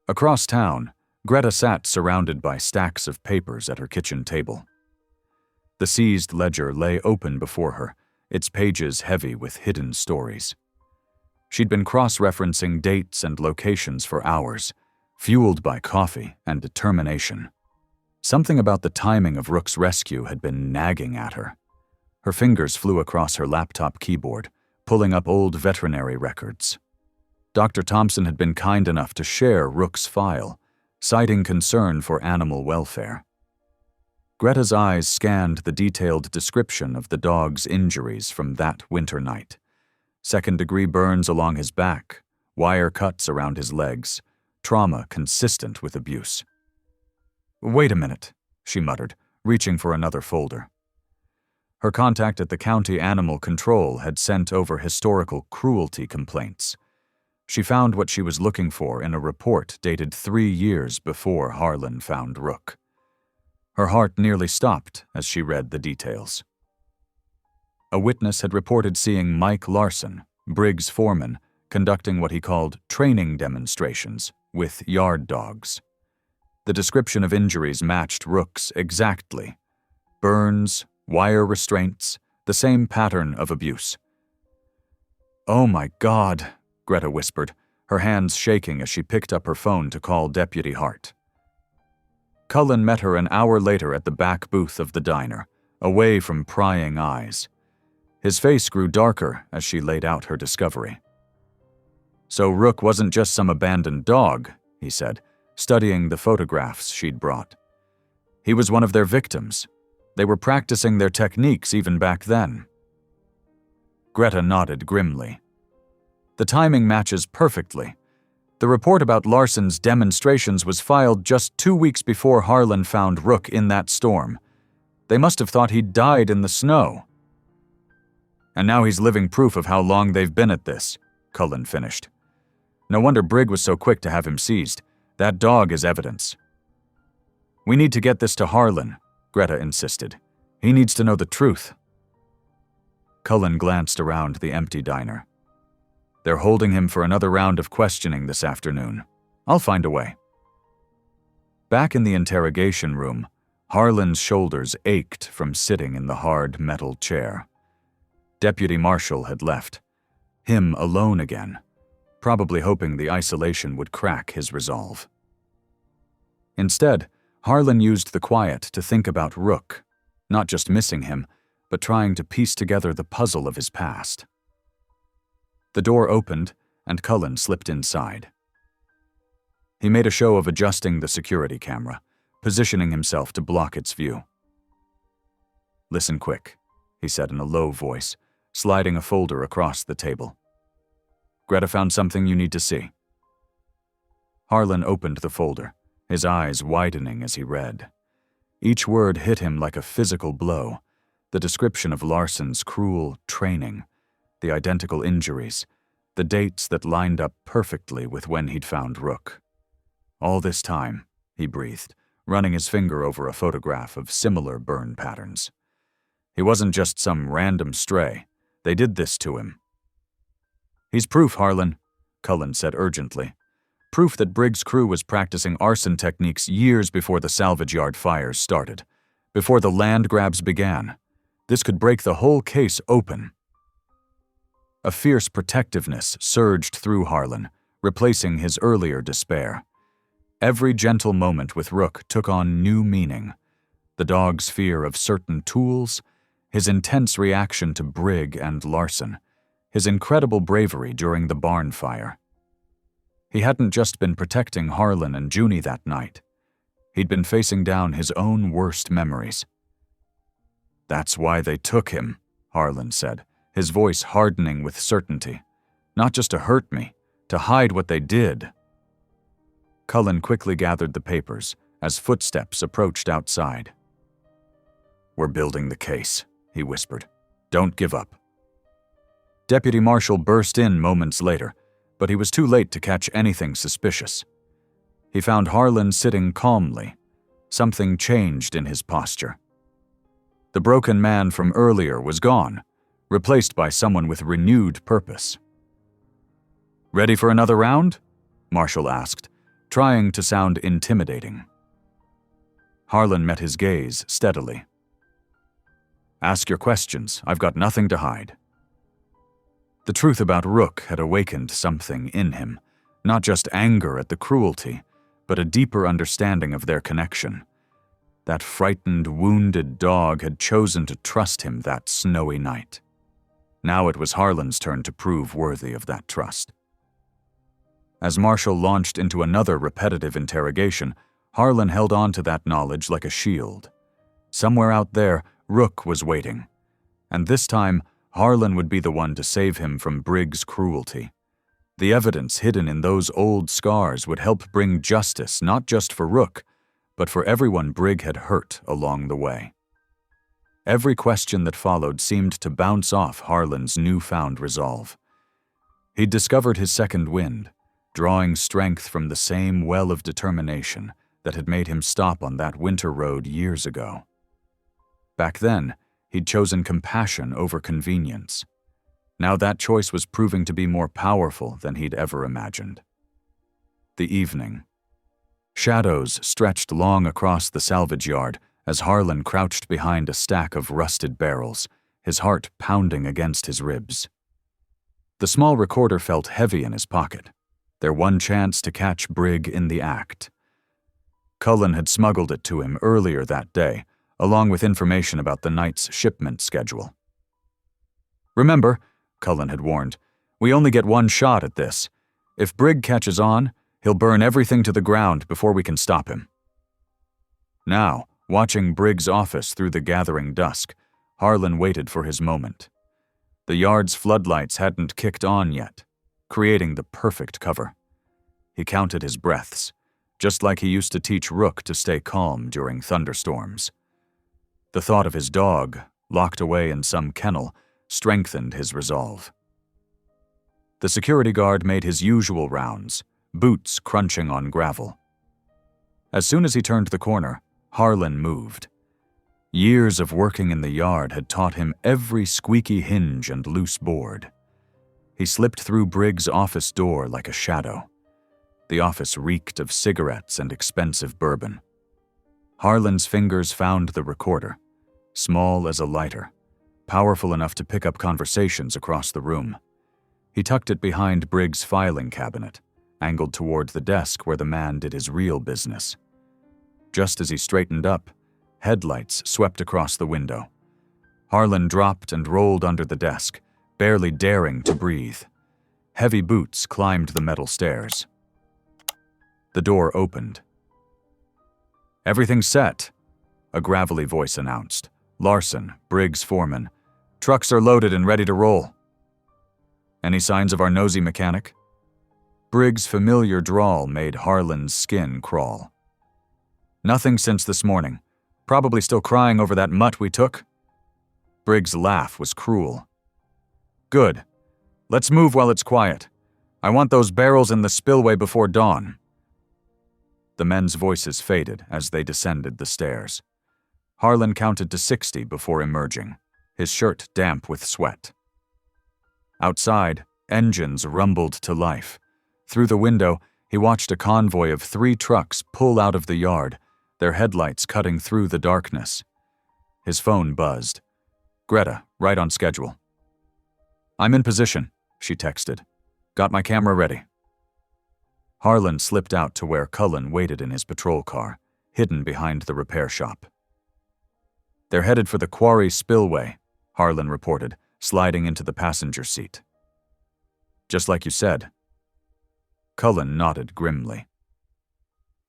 Across town, Greta sat surrounded by stacks of papers at her kitchen table. The seized ledger lay open before her, its pages heavy with hidden stories. She'd been cross-referencing dates and locations for hours, fueled by coffee and determination. Something about the timing of Rook's rescue had been nagging at her. Her fingers flew across her laptop keyboard, pulling up old veterinary records. Dr. Thompson had been kind enough to share Rook's file, citing concern for animal welfare. Greta's eyes scanned the detailed description of the dog's injuries from that winter night. Second-degree burns along his back, wire cuts around his legs, trauma consistent with abuse. "Wait a minute," she muttered, reaching for another folder. Her contact at the county animal control had sent over historical cruelty complaints. She found what she was looking for in a report dated 3 years before Harlan found Rook. Her heart nearly stopped as she read the details. A witness had reported seeing Mike Larson, Brigg's foreman, conducting what he called training demonstrations with yard dogs. The description of injuries matched Rook's exactly. Burns, wire restraints, the same pattern of abuse. "Oh my God," Greta whispered, her hands shaking as she picked up her phone to call Deputy Hart. Cullen met her an hour later at the back booth of the diner, away from prying eyes. His face grew darker as she laid out her discovery. "So Rook wasn't just some abandoned dog," he said, studying the photographs she'd brought. "He was one of their victims. They were practicing their techniques even back then." Greta nodded grimly. "The timing matches perfectly. The report about Larson's demonstrations was filed just 2 weeks before Harlan found Rook in that storm. They must have thought he'd died in the snow." "And now he's living proof of how long they've been at this," Cullen finished. "No wonder Brigg was so quick to have him seized. That dog is evidence." "We need to get this to Harlan," Greta insisted. "He needs to know the truth." Cullen glanced around the empty diner. "They're holding him for another round of questioning this afternoon. I'll find a way." Back in the interrogation room, Harlan's shoulders ached from sitting in the hard metal chair. Deputy Marshal had left, him alone again, probably hoping the isolation would crack his resolve. Instead, Harlan used the quiet to think about Rook, not just missing him, but trying to piece together the puzzle of his past. The door opened, and Cullen slipped inside. He made a show of adjusting the security camera, positioning himself to block its view. "Listen quick," he said in a low voice, sliding a folder across the table. "Greta found something you need to see." Harlan opened the folder, his eyes widening as he read. Each word hit him like a physical blow, the description of Larson's cruel training, the identical injuries, the dates that lined up perfectly with when he'd found Rook. All this time, he breathed, running his finger over a photograph of similar burn patterns. He wasn't just some random stray. They did this to him. "He's proof, Harlan," Cullen said urgently. "Proof that Briggs' crew was practicing arson techniques years before the salvage yard fires started, before the land grabs began. This could break the whole case open." A fierce protectiveness surged through Harlan, replacing his earlier despair. Every gentle moment with Rook took on new meaning. The dog's fear of certain tools, his intense reaction to Brigg and Larson, his incredible bravery during the barn fire. He hadn't just been protecting Harlan and Junie that night. He'd been facing down his own worst memories. "That's why they took him," Harlan said, his voice hardening with certainty. "Not just to hurt me, to hide what they did." Cullen quickly gathered the papers as footsteps approached outside. "We're building the case," he whispered. "Don't give up." Deputy Marshal burst in moments later, but he was too late to catch anything suspicious. He found Harlan sitting calmly. Something changed in his posture. The broken man from earlier was gone, replaced by someone with renewed purpose. "Ready for another round?" Marshall asked, trying to sound intimidating. Harlan met his gaze steadily. "Ask your questions. I've got nothing to hide." The truth about Rook had awakened something in him, not just anger at the cruelty, but a deeper understanding of their connection. That frightened, wounded dog had chosen to trust him that snowy night. Now it was Harlan's turn to prove worthy of that trust. As Marshall launched into another repetitive interrogation, Harlan held on to that knowledge like a shield. Somewhere out there, Rook was waiting. And this time, Harlan would be the one to save him from Briggs' cruelty. The evidence hidden in those old scars would help bring justice not just for Rook, but for everyone Brigg had hurt along the way. Every question that followed seemed to bounce off Harlan's newfound resolve. He'd discovered his second wind, drawing strength from the same well of determination that had made him stop on that winter road years ago. Back then, he'd chosen compassion over convenience. Now that choice was proving to be more powerful than he'd ever imagined. The evening. Shadows stretched long across the salvage yard as Harlan crouched behind a stack of rusted barrels, his heart pounding against his ribs. The small recorder felt heavy in his pocket, their one chance to catch Brigg in the act. Cullen had smuggled it to him earlier that day, along with information about the night's shipment schedule. "Remember," Cullen had warned, "we only get one shot at this. If Brigg catches on, he'll burn everything to the ground before we can stop him." Now, watching Briggs' office through the gathering dusk, Harlan waited for his moment. The yard's floodlights hadn't kicked on yet, creating the perfect cover. He counted his breaths, just like he used to teach Rook to stay calm during thunderstorms. The thought of his dog, locked away in some kennel, strengthened his resolve. The security guard made his usual rounds, boots crunching on gravel. As soon as he turned the corner, Harlan moved. Years of working in the yard had taught him every squeaky hinge and loose board. He slipped through Briggs' office door like a shadow. The office reeked of cigarettes and expensive bourbon. Harlan's fingers found the recorder, small as a lighter, powerful enough to pick up conversations across the room. He tucked it behind Briggs' filing cabinet, angled toward the desk where the man did his real business. Just as he straightened up, headlights swept across the window. Harlan dropped and rolled under the desk, barely daring to breathe. Heavy boots climbed the metal stairs. The door opened. "Everything's set," a gravelly voice announced. Larson, Briggs' foreman. "Trucks are loaded and ready to roll." "Any signs of our nosy mechanic?" Briggs' familiar drawl made Harlan's skin crawl. "Nothing since this morning. Probably still crying over that mutt we took." Briggs' laugh was cruel. "Good. Let's move while it's quiet. I want those barrels in the spillway before dawn." The men's voices faded as they descended the stairs. Harlan counted to 60 before emerging, his shirt damp with sweat. Outside, engines rumbled to life. Through the window, he watched a convoy of 3 trucks pull out of the yard, their headlights cutting through the darkness. His phone buzzed. Greta, right on schedule. "I'm in position," she texted. "Got my camera ready." Harlan slipped out to where Cullen waited in his patrol car, hidden behind the repair shop. "They're headed for the quarry spillway," Harlan reported, sliding into the passenger seat. "Just like you said." Cullen nodded grimly.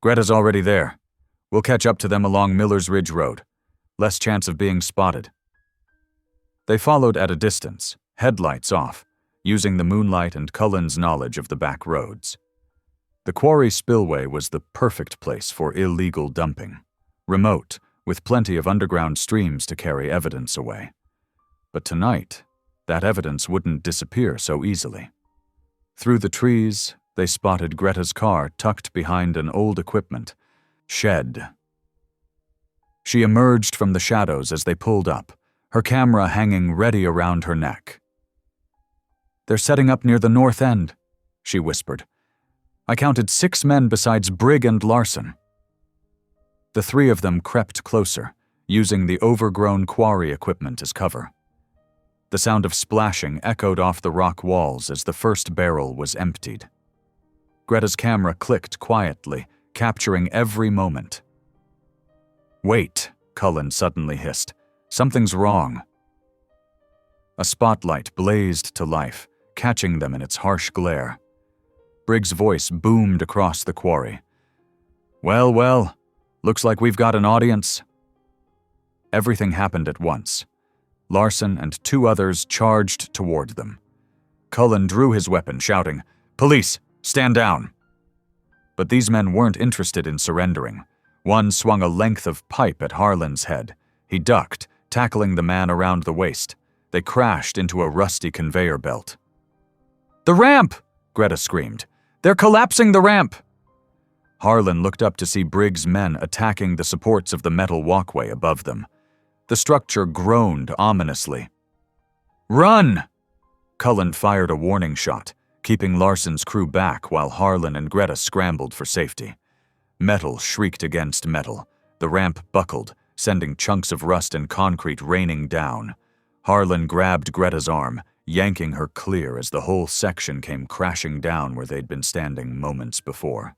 "Greta's already there. We'll catch up to them along Miller's Ridge Road. Less chance of being spotted." They followed at a distance, headlights off, using the moonlight and Cullen's knowledge of the back roads. The quarry spillway was the perfect place for illegal dumping, remote, with plenty of underground streams to carry evidence away. But tonight, that evidence wouldn't disappear so easily. Through the trees, they spotted Greta's car tucked behind an old equipment shed. She emerged from the shadows as they pulled up, her camera hanging ready around her neck. "They're setting up near the north end," she whispered. "I counted 6 men besides Brigg and Larson." The 3 of them crept closer, using the overgrown quarry equipment as cover. The sound of splashing echoed off the rock walls as the first barrel was emptied. Greta's camera clicked quietly, capturing every moment. "Wait," Cullen suddenly hissed. "Something's wrong." A spotlight blazed to life, catching them in its harsh glare. Brigg's voice boomed across the quarry. "Well, well, looks like we've got an audience." Everything happened at once. Larson and 2 others charged toward them. Cullen drew his weapon, shouting, "Police, stand down!" But these men weren't interested in surrendering. One swung a length of pipe at Harlan's head. He ducked, tackling the man around the waist. They crashed into a rusty conveyor belt. "The ramp!" Greta screamed. "They're collapsing the ramp!" Harlan looked up to see Brigg's men attacking the supports of the metal walkway above them. The structure groaned ominously. "Run!" Cullen fired a warning shot, keeping Larson's crew back while Harlan and Greta scrambled for safety. Metal shrieked against metal. The ramp buckled, sending chunks of rust and concrete raining down. Harlan grabbed Greta's arm, yanking her clear as the whole section came crashing down where they'd been standing moments before.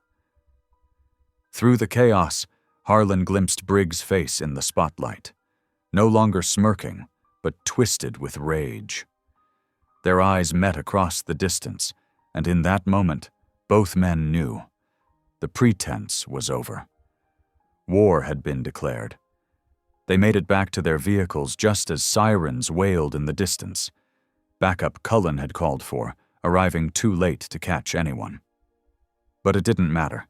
Through the chaos, Harlan glimpsed Brigg's face in the spotlight, no longer smirking, but twisted with rage. Their eyes met across the distance, and in that moment, both men knew. The pretense was over. War had been declared. They made it back to their vehicles just as sirens wailed in the distance. Backup Cullen had called for, arriving too late to catch anyone. But it didn't matter.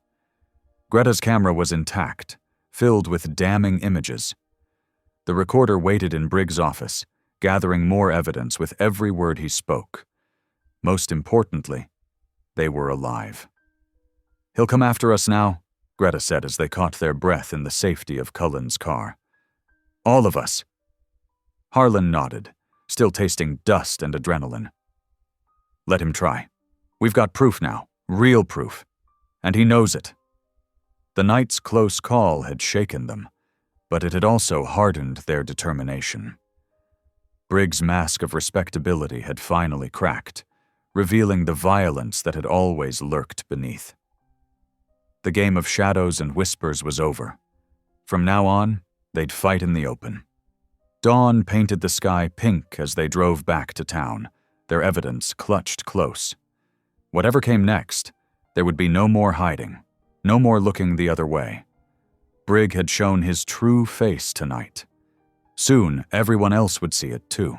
Greta's camera was intact, filled with damning images. The recorder waited in Brigg's office, gathering more evidence with every word he spoke. Most importantly, they were alive. "He'll come after us now," Greta said as they caught their breath in the safety of Cullen's car. "All of us." Harlan nodded, still tasting dust and adrenaline. "Let him try. We've got proof now, real proof. And he knows it." The night's close call had shaken them, but it had also hardened their determination. Brigg's mask of respectability had finally cracked, revealing the violence that had always lurked beneath. The game of shadows and whispers was over. From now on, they'd fight in the open. Dawn painted the sky pink as they drove back to town, their evidence clutched close. Whatever came next, there would be no more hiding, no more looking the other way. Brigg had shown his true face tonight. Soon, everyone else would see it too.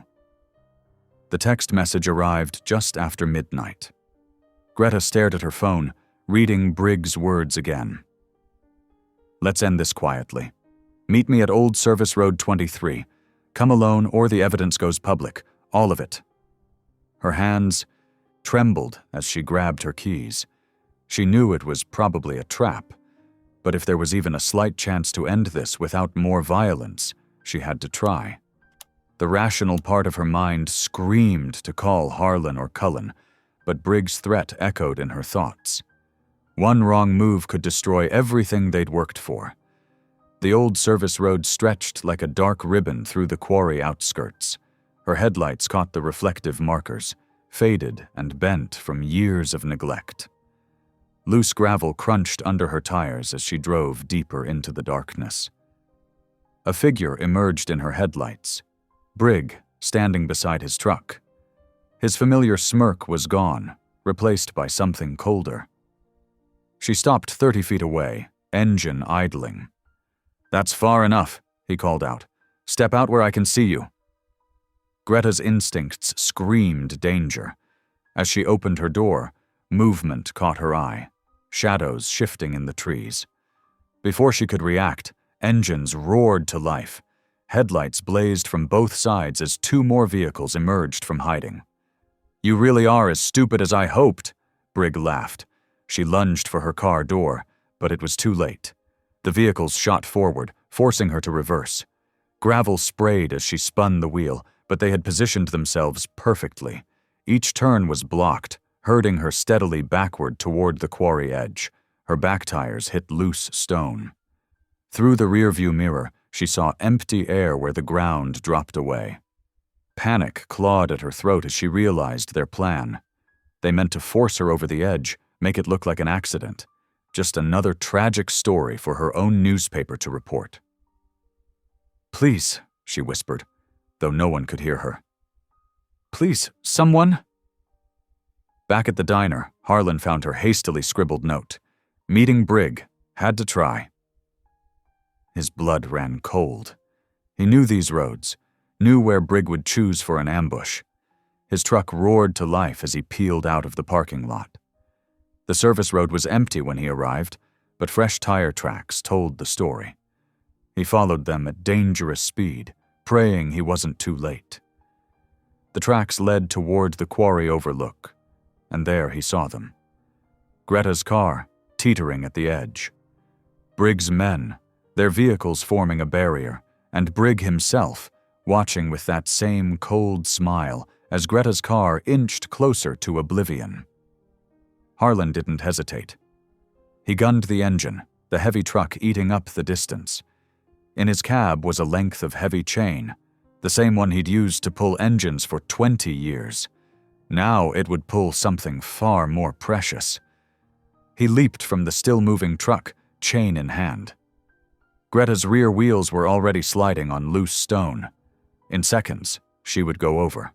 The text message arrived just after midnight. Greta stared at her phone, reading Brigg's words again. "Let's end this quietly. Meet me at Old Service Road 23. Come alone or the evidence goes public. All of it." Her hands trembled as she grabbed her keys. She knew it was probably a trap, But if there was even a slight chance to end this without more violence, she had to try. The rational part of her mind screamed to call Harlan or Cullen, but Briggs' threat echoed in her thoughts. One wrong move could destroy everything they'd worked for. The old service road stretched like a dark ribbon through the quarry outskirts. Her headlights caught the reflective markers, faded and bent from years of neglect. Loose gravel crunched under her tires as she drove deeper into the darkness. A figure emerged in her headlights, Brig, standing beside his truck. His familiar smirk was gone, replaced by something colder. She stopped 30 feet away, engine idling. "That's far enough," he called out. "Step out where I can see you." Greta's instincts screamed danger. As she opened her door, movement caught her eye, shadows shifting in the trees. Before she could react, engines roared to life. Headlights blazed from both sides as two more vehicles emerged from hiding. "You really are as stupid as I hoped," Brig laughed. She lunged for her car door, but it was too late. The vehicles shot forward, forcing her to reverse. Gravel sprayed as she spun the wheel, but they had positioned themselves perfectly. Each turn was blocked, herding her steadily backward toward the quarry edge. Her back tires hit loose stone. Through the rearview mirror, she saw empty air where the ground dropped away. Panic clawed at her throat as she realized their plan. They meant to force her over the edge, make it look like an accident. Just another tragic story for her own newspaper to report. "Please," she whispered, though no one could hear her. "Please, someone?" Back at the diner, Harlan found her hastily scribbled note. "Meeting Brig. Had to try." His blood ran cold. He knew these roads, knew where Brig would choose for an ambush. His truck roared to life as he peeled out of the parking lot. The service road was empty when he arrived, but fresh tire tracks told the story. He followed them at dangerous speed, praying he wasn't too late. The tracks led toward the quarry overlook, and there he saw them. Greta's car, teetering at the edge. Brig's men, their vehicles forming a barrier, and Brig himself, watching with that same cold smile as Greta's car inched closer to oblivion. Harlan didn't hesitate. He gunned the engine, the heavy truck eating up the distance. In his cab was a length of heavy chain, the same one he'd used to pull engines for 20 years. Now it would pull something far more precious. He leaped from the still-moving truck, chain in hand. Greta's rear wheels were already sliding on loose stone. In seconds, she would go over.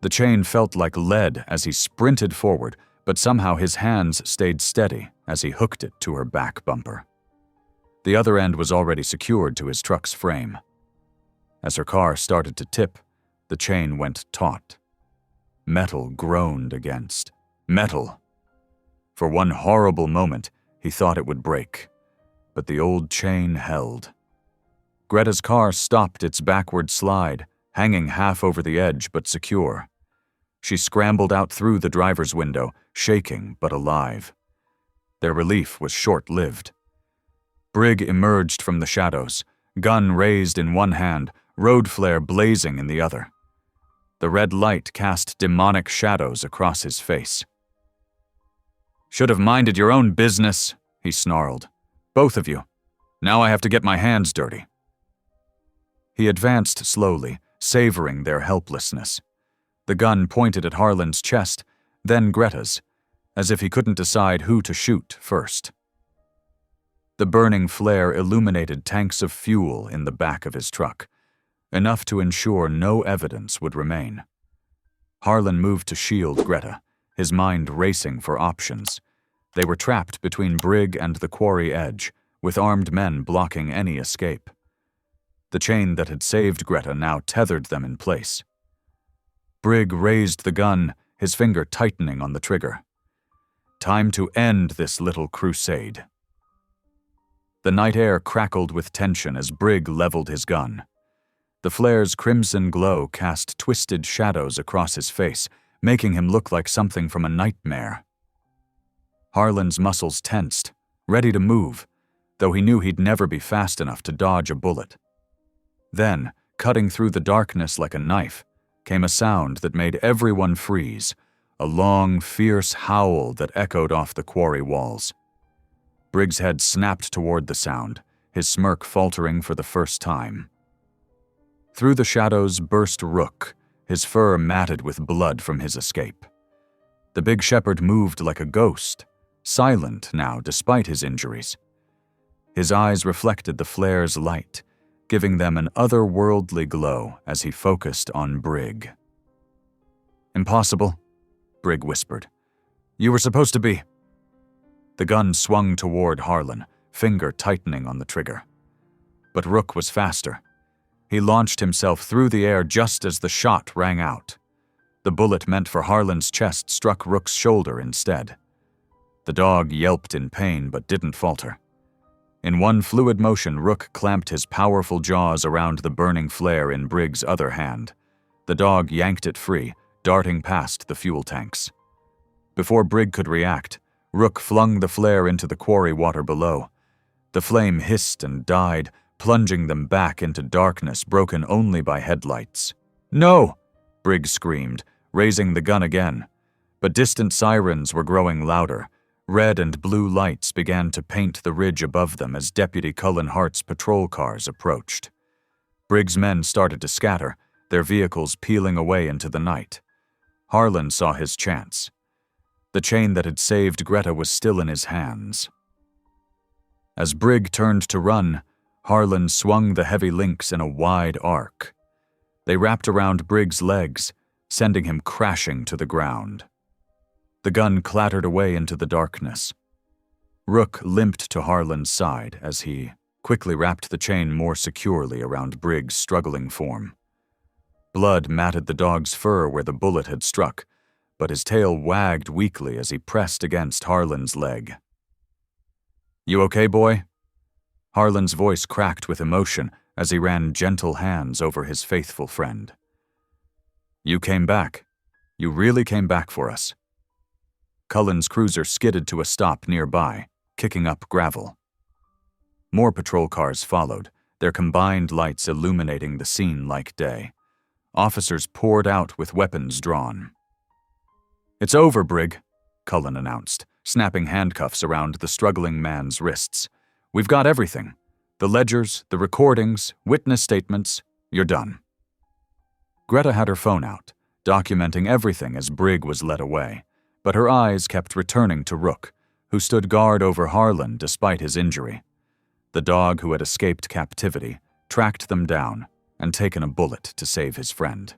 The chain felt like lead as he sprinted forward, but somehow his hands stayed steady as he hooked it to her back bumper. The other end was already secured to his truck's frame. As her car started to tip, the chain went taut. Metal groaned against metal. For one horrible moment, he thought it would break, but the old chain held. Greta's car stopped its backward slide, hanging half over the edge but secure. She scrambled out through the driver's window, shaking but alive. Their relief was short-lived. Brig emerged from the shadows, gun raised in one hand, road flare blazing in the other. The red light cast demonic shadows across his face. "Should have minded your own business," he snarled. "Both of you. Now I have to get my hands dirty." He advanced slowly, savoring their helplessness. The gun pointed at Harlan's chest, then Greta's, as if he couldn't decide who to shoot first. The burning flare illuminated tanks of fuel in the back of his truck, enough to ensure no evidence would remain. Harlan moved to shield Greta, his mind racing for options. They were trapped between Brig and the quarry edge, with armed men blocking any escape. The chain that had saved Greta now tethered them in place. Brig raised the gun, his finger tightening on the trigger. Time to end this little crusade. The night air crackled with tension as Brig leveled his gun. The flare's crimson glow cast twisted shadows across his face, making him look like something from a nightmare. Harlan's muscles tensed, ready to move, though he knew he'd never be fast enough to dodge a bullet. Then, cutting through the darkness like a knife, came a sound that made everyone freeze, a long, fierce howl that echoed off the quarry walls. Briggs' head snapped toward the sound, his smirk faltering for the first time. Through the shadows burst Rook, his fur matted with blood from his escape. The big shepherd moved like a ghost, silent now despite his injuries. His eyes reflected the flare's light, giving them an otherworldly glow as he focused on Brig. "Impossible," Brig whispered. "You were supposed to be—" The gun swung toward Harlan, finger tightening on the trigger. But Rook was faster. He launched himself through the air just as the shot rang out. The bullet meant for Harlan's chest struck Rook's shoulder instead. The dog yelped in pain but didn't falter. In one fluid motion, Rook clamped his powerful jaws around the burning flare in Briggs' other hand. The dog yanked it free, darting past the fuel tanks. Before Brig could react, Rook flung the flare into the quarry water below. The flame hissed and died, plunging them back into darkness broken only by headlights. "No!" Brig screamed, raising the gun again. But distant sirens were growing louder. Red and blue lights began to paint the ridge above them as Deputy Cullen Hart's patrol cars approached. Briggs' men started to scatter, their vehicles peeling away into the night. Harlan saw his chance. The chain that had saved Greta was still in his hands. As Brig turned to run, Harlan swung the heavy links in a wide arc. They wrapped around Briggs' legs, sending him crashing to the ground. The gun clattered away into the darkness. Rook limped to Harlan's side as he quickly wrapped the chain more securely around Briggs' struggling form. Blood matted the dog's fur where the bullet had struck, but his tail wagged weakly as he pressed against Harlan's leg. "You okay, boy?" Harlan's voice cracked with emotion as he ran gentle hands over his faithful friend. "You came back. You really came back for us." Cullen's cruiser skidded to a stop nearby, kicking up gravel. More patrol cars followed, their combined lights illuminating the scene like day. Officers poured out with weapons drawn. "It's over, Brig," Cullen announced, snapping handcuffs around the struggling man's wrists. "We've got everything. The ledgers, the recordings, witness statements. You're done." Greta had her phone out, documenting everything as Brig was led away, but her eyes kept returning to Rook, who stood guard over Harlan despite his injury. The dog who had escaped captivity tracked them down and taken a bullet to save his friend.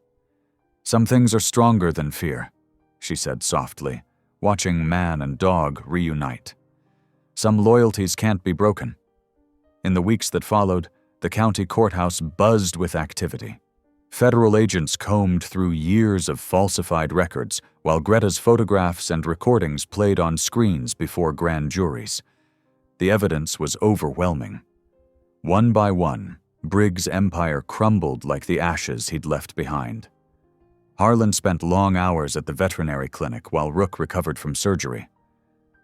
"Some things are stronger than fear," she said softly, watching man and dog reunite. "Some loyalties can't be broken." In the weeks that followed, the county courthouse buzzed with activity. Federal agents combed through years of falsified records, while Greta's photographs and recordings played on screens before grand juries. The evidence was overwhelming. One by one, Briggs' empire crumbled like the ashes he'd left behind. Harlan spent long hours at the veterinary clinic while Rook recovered from surgery.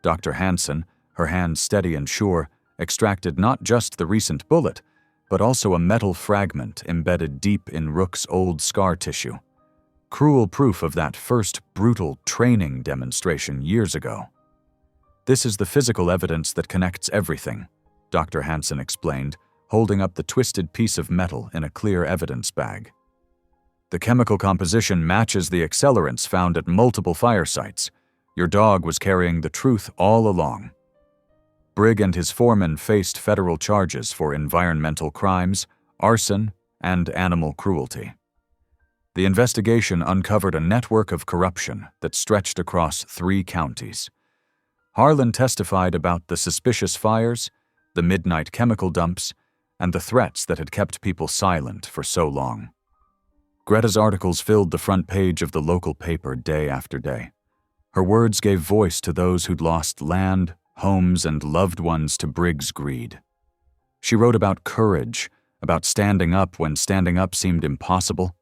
Dr. Hansen, her hands steady and sure, extracted not just the recent bullet, but also a metal fragment embedded deep in Rook's old scar tissue. Cruel proof of that first brutal training demonstration years ago. "This is the physical evidence that connects everything," Dr. Hansen explained, holding up the twisted piece of metal in a clear evidence bag. "The chemical composition matches the accelerants found at multiple fire sites. Your dog was carrying the truth all along." Brig and his foreman faced federal charges for environmental crimes, arson, and animal cruelty. The investigation uncovered a network of corruption that stretched across 3 counties. Harlan testified about the suspicious fires, the midnight chemical dumps, and the threats that had kept people silent for so long. Greta's articles filled the front page of the local paper day after day. Her words gave voice to those who'd lost land, homes, and loved ones to Briggs' greed. She wrote about courage, about standing up when standing up seemed impossible.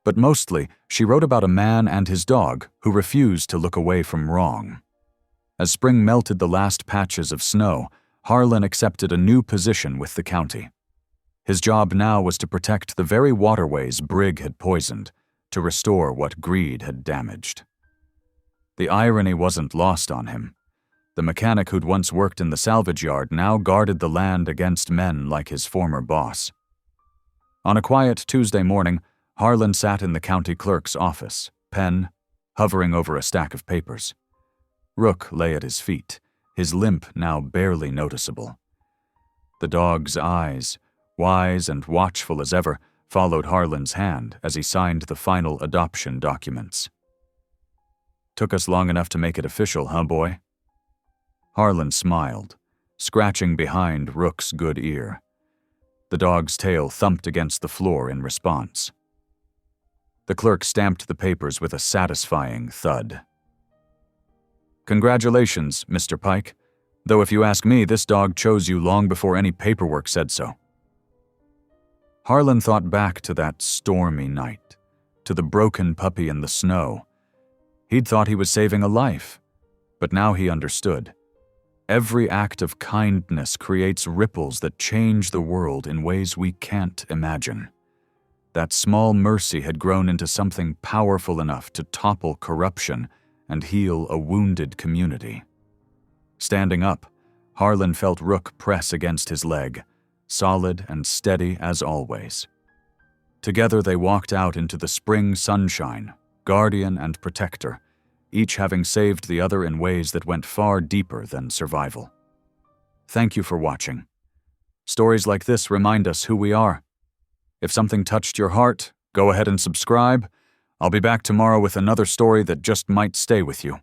But mostly, she wrote about a man and his dog who refused to look away from wrong. As spring melted the last patches of snow, Harlan accepted a new position with the county. His job now was to protect the very waterways Brigg had poisoned, to restore what greed had damaged. The irony wasn't lost on him. The mechanic who'd once worked in the salvage yard now guarded the land against men like his former boss. On a quiet Tuesday morning, Harlan sat in the county clerk's office, pen hovering over a stack of papers. Rook lay at his feet, his limp now barely noticeable. The dog's eyes, wise and watchful as ever, followed Harlan's hand as he signed the final adoption documents. "Took us long enough to make it official, huh, boy?" Harlan smiled, scratching behind Rook's good ear. The dog's tail thumped against the floor in response. The clerk stamped the papers with a satisfying thud. "Congratulations, Mr. Pike, though if you ask me, this dog chose you long before any paperwork said so." Harlan thought back to that stormy night, to the broken puppy in the snow. He'd thought he was saving a life, but now he understood. Every act of kindness creates ripples that change the world in ways we can't imagine. That small mercy had grown into something powerful enough to topple corruption and heal a wounded community. Standing up, Harlan felt Rook press against his leg, solid and steady as always. Together they walked out into the spring sunshine, guardian and protector, each having saved the other in ways that went far deeper than survival. Thank you for watching. Stories like this remind us who we are. If something touched your heart, go ahead and subscribe. I'll be back tomorrow with another story that just might stay with you.